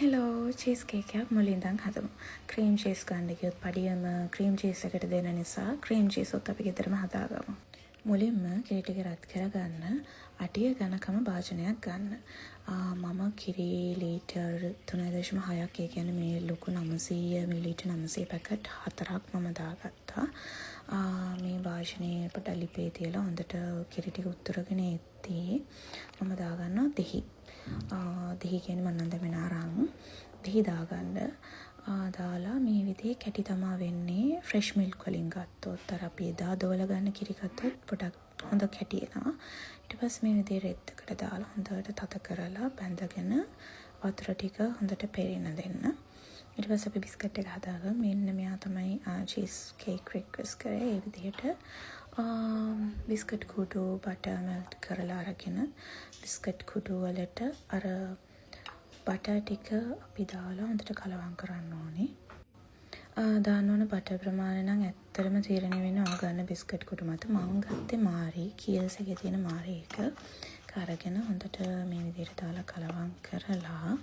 Hello cheese කේකයක් මුලින්දන් හදමු. ක්‍රීම් චීස් ගන්න ගියොත් පඩියම ක්‍රීම් චීස් එකට දෙන නිසා ක්‍රීම් චීස් උත් අපි ගෙදරම හදාගමු. මුලින්ම කිරි ටික රත් කරගන්න අටිය ඝනකම භාජනයක් ගන්න. මම කිරි ලීටර් 3.6ක් ඒ කියන්නේ මේ ලොකු 900 මිලිලීටර් 900 පැකට් 4ක් මම දාගත්තා. මේ භාජනයේ පොඩ්ඩක් ලිපේ තියලා හොඳට කිරි ටික උතුරගෙන එද්දී මම දාගන්නවා දෙහි. දෙහි කියන්නේ මම නම් දැන් අරන් දෙහි දාගන්න. දාලා මේ විදිහේ කැටි තමා වෙන්නේ ෆ්‍රෙෂ් මිල්ක් වලින් ගත්තොත් අර අපි එදා දෝල ගන්න කිරි ගත්තොත් පොඩක් හොඳ කැටි එනවා. ඊට පස්සේ මේ විදිහේ රෙද්දකට දාලා හොඳට තද කරලා බැඳගෙන වතුර ටික හොඳට පෙරෙන දෙන්න. ඊට පස්සේ අපි බිස්කට් එක හදාගමු. මෙන්න මෙයා තමයි චීස් කේක් රික්වෙස්ට් කරේ. ඒ විදිහට බිස්කට් කුඩු බටර් මෙල්ට් කරලා අරගෙන බිස්කට් කුඩු වලට අර බටර් ටික අපි දාලා හොඳට කලවම් කරන්න ඕනේ. දාන්න ඕන බටර් ප්‍රමාණය නම් ඇත්තටම තීරණය වෙන්නේ ඔය ගන්න බිස්කට් කුඩු මත. මම ගත්තේ මාරි කීල්ස් එකේ තියෙන මාරි එක. අරගෙන හොඳට මේ විදිහට දාලා කලවම් කරලා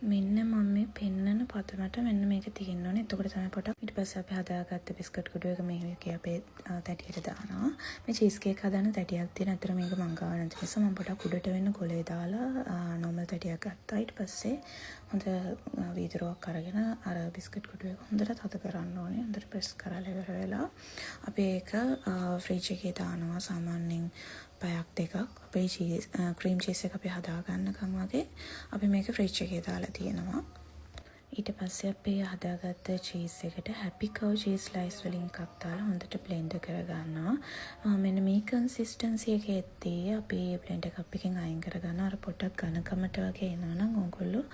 මෙන්න මම මේ පෙන්නන පදමට මෙන්න මේක තියෙන්න ඕනේ. එතකොට තමයි පොඩක් ඊට පස්සේ අපි හදාගත්ත බිස්කට් කුඩු එක මේකේ අපේ තැටියට දානවා. මේ චීස් කේක් හදන්න තැටියක් තියෙන. අතර මේක මං ගාව නැති නිසා මම පොඩක් උඩට වෙන්න කොලේ දාලා නෝමල් තැටියක් ගත්තා. ඊට පස්සේ හොඳ වීදුරුවක් අරගෙන අර බිස්කට් කුඩු එක හොඳට තද කරන්න ඕනේ. හොඳට ප්‍රෙස් කරලා ඉවර වෙලා අපි ඒක ෆ්‍රිජ් එකේ දානවා සාමාන්‍යයෙන් පැයක් දෙකක්. අපේ චීස් ක්‍රීම් චීස් එක අපි හදා ගන්නකම් වගේ අපි මේක ෆ්‍රිජ් එකේ දාලා තියෙනවා. ඊට පස්සේ අපි හදාගත්ත චීස් එකට හැපි කව් චීස් ස්ලයිස් වලින් එකක් දාලා හොඳට බ්ලෙන්ඩ් කරගන්නවා. මෙන්න මේ කන්සිස්ටන්සි එකේ එද්දී අපි බ්ලෙන්ඩ් එක අපිකින් අයින් කරගන්නවා. අර පොඩක් ඝනකමට වගේ එනවනම් ඕගොල්ලෝ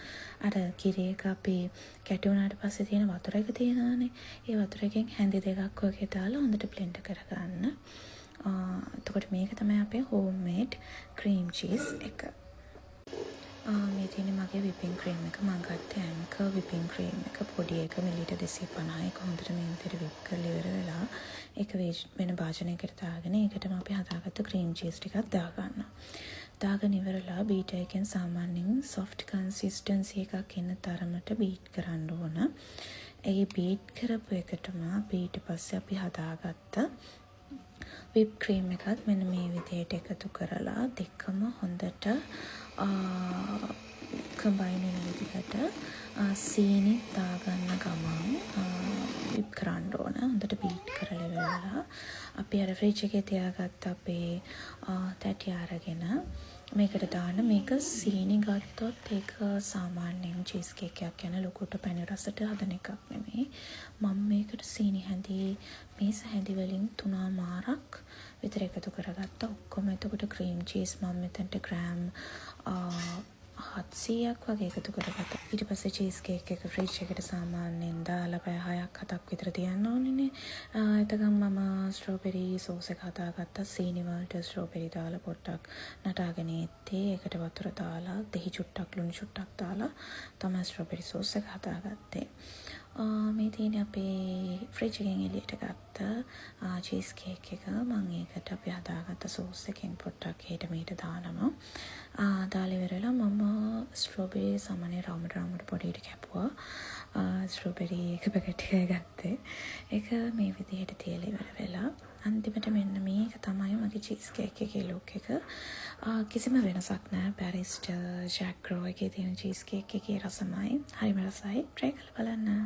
අර කිරි එක අපි කැටි වුණාට පස්සේ තියෙන වතුර එක තියෙනවානේ. ඒ වතුර එකෙන් හැඳි දෙකක් වගේ දාලා හොඳට බ්ලෙන්ඩ් කරගන්න. එතකොට මේක තමයි අපේ හෝම්මේඩ් ක්‍රීම් චීස් එක. මේ තියෙන්නේ මගේ විපින් ක්‍රීම් එක. මම ගත්තේ ඇන්කර් විපින් ක්‍රීම් එක පොඩි එක මිලිලීටර් 250. ඒක හොඳට මේ විදිහට විප් කරලා ඉවර වෙලා ඒක වෙන භාජනයකට දාගෙන ඒකටම අපි හදාගත්ත ක්‍රීම් චීස් ටිකක් දාගන්නවා. දාගෙන ඉවරලා බීටර් එකෙන් සාමාන්‍යයෙන් සොෆ්ට් කන්සිස්ටන්සි එකක් එන තරමට බීට් කරන්න ඕන. ඒ බීට් කරපු එකටම ඊට පස්සේ අපි හදාගත්ත විප් ක්‍රීම් එකත් මෙන්න මේ විදිහට එකතු කරලා දෙකම හොඳට කම්බයින් වෙන විදිහට සීනි දාගන්න ගමන් විප් කරන්න ඕන. හොඳට බීට් කරලා ඉවරලා අපි අර ෆ්‍රිජ් එකේ තියාගත්ත අපේ තැටි අරගෙන මේකට දාන්න. මේක සීනි ගත්තොත් ඒක සාමාන්‍යයෙන් චීස් කේක් එකක් යන ලොකුට පැණි රසට හදන එකක් නෙමෙයි. මම මේකට සීනි හැඳි මේස හැඳි වලින් 3මාරක් විතර එකතු කරගත්තා. ඔක්කොම එතකොට ක්‍රීම් චීස් මම මෙතනට ග්‍රෑම් 700ක් වගේ එකතු කරගත්තා. ඊට පස්සේ චීස් කේක් එක ෆ්‍රිජ් එකට සාමාන්‍යයෙන් දාලා පැය 6ක් 7ක් විතර තියන්න ඕනේනේ. එතකම් මම ස්ට්‍රෝබෙරි සෝස් එක හදාගත්තා. සීනි වලට ස්ට්‍රෝබෙරි දාලා පොඩ්ඩක් නටාගෙන ඉත්තේ ඒකට වතුර දාලා දෙහි චුට්ටක් ලුණු චුට්ටක් දාලා තමයි ස්ට්‍රෝබෙරි සෝස් එක හදාගත්තේ. මේ තියෙන්නේ අපේ ෆ්‍රිජ් එකෙන් එළියට ගත්ත චීස් කේක් එක. මම ඒකට අපි හදාගත්ත සෝස් එකෙන් පොඩ්ඩක් හෙට මෙහෙට දානවා. දාලා ඉවරලා මම ස්ට්‍රෝබෙරි සාමාන්‍ය රවුමට පොඩියට කැපුවා. ස්ට්‍රෝබෙරි එක පැකට් එකක් ගත්තේ. ඒක මේ විදිහට තියලා ඉවර වෙලා අන්තිමට මෙන්න මේක තමයි මගේ චීස් කේක් එකේ ලුක් එක. කිසිම වෙනසක් නැහැ. පැරිස්ටර් ජැක් රෝ එකේ තියෙන චීස් කේක් එකේ රසමයි. හරිම රසයි. try කරලා බලන්න.